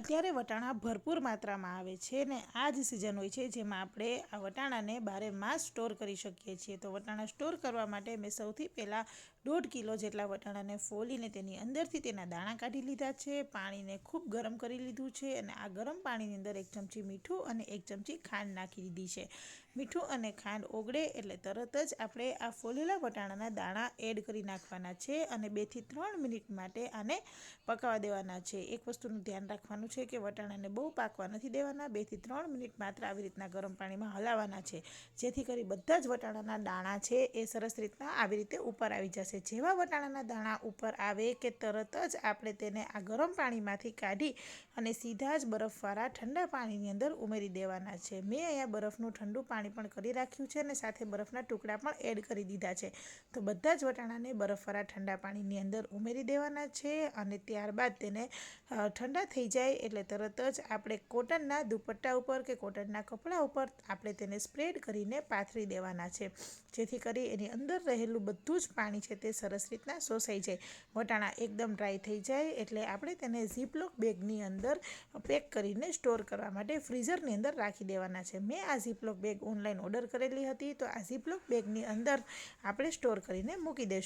અત્યારે વટાણા ભરપૂર માત્રામાં આવે છે ને આ જ સિઝન હોય છે જેમાં આપણે આ વટાણાને 12 માસ સ્ટોર કરી શકીએ છીએ. તો વટાણા સ્ટોર કરવા માટે મેં સૌથી પહેલાં 1.5 કિલો જેટલા વટાણાને ફોલીને તેની અંદરથી તેના દાણા કાઢી લીધા છે. પાણીને ખૂબ ગરમ કરી લીધું છે અને આ ગરમ પાણીની અંદર 1 ચમચી મીઠું અને 1 ચમચી ખાંડ નાખી દીધી છે. મીઠું અને ખાંડ ઓગળે એટલે તરત જ આપણે આ ફોલેલા વટાણાના દાણા એડ કરી નાખવાના છે અને 2 થી 3 મિનિટ માટે આને પકાવવા દેવાના છે. એક વસ્તુનું ધ્યાન રાખવાનું છે કે વટાણાને બહુ પાકવા નથી દેવાના. 2 થી 3 મિનિટ માત્ર આવી રીતના ગરમ પાણીમાં હલાવવાના છે, જેથી કરી બધા જ વટાણાના દાણા છે એ સરસ રીતના આવી રીતે ઉપર આવી જશે. જેવા વટાણાના દાણા ઉપર આવે કે તરત જ આપણે તેને આ ગરમ પાણીમાંથી કાઢી અને સીધા જ બરફવાળા ઠંડા પાણીની અંદર ઉમેરી દેવાના છે. મેં અહીંયા બરફનું ઠંડુ પાણી પણ કરી રાખ્યું છે અને સાથે બરફના ટુકડા પણ એડ કરી દીધા છે. તો બધા જ વટાણાને બરફવાળા ઠંડા પાણીની અંદર ઉમેરી દેવાના છે અને ત્યારબાદ તેને ઠંડા થઈ જાય એટલે તરત જ આપણે કોટનના દુપટ્ટા ઉપર કે કોટનના કપડા ઉપર આપણે તેને સ્પ્રેડ કરીને પાથરી દેવાના છે, જેથી કરી એની અંદર રહેલું બધું જ પાણી છે તે સરસ રીતના શોષાઈ જાય. વટાણા એકદમ ડ્રાય થઈ જાય એટલે આપણે તેને ઝીપલોક બેગની અંદર પેક કરીને સ્ટોર કરવા માટે ફ્રીઝરની અંદર રાખી દેવાના છે. મેં આ ઝીપલોક બેગ ઓનલાઈન ઓર્ડર કરેલી હતી, તો આ ઝીપલોક બેગની અંદર આપણે સ્ટોર કરીને મૂકી દઈશું.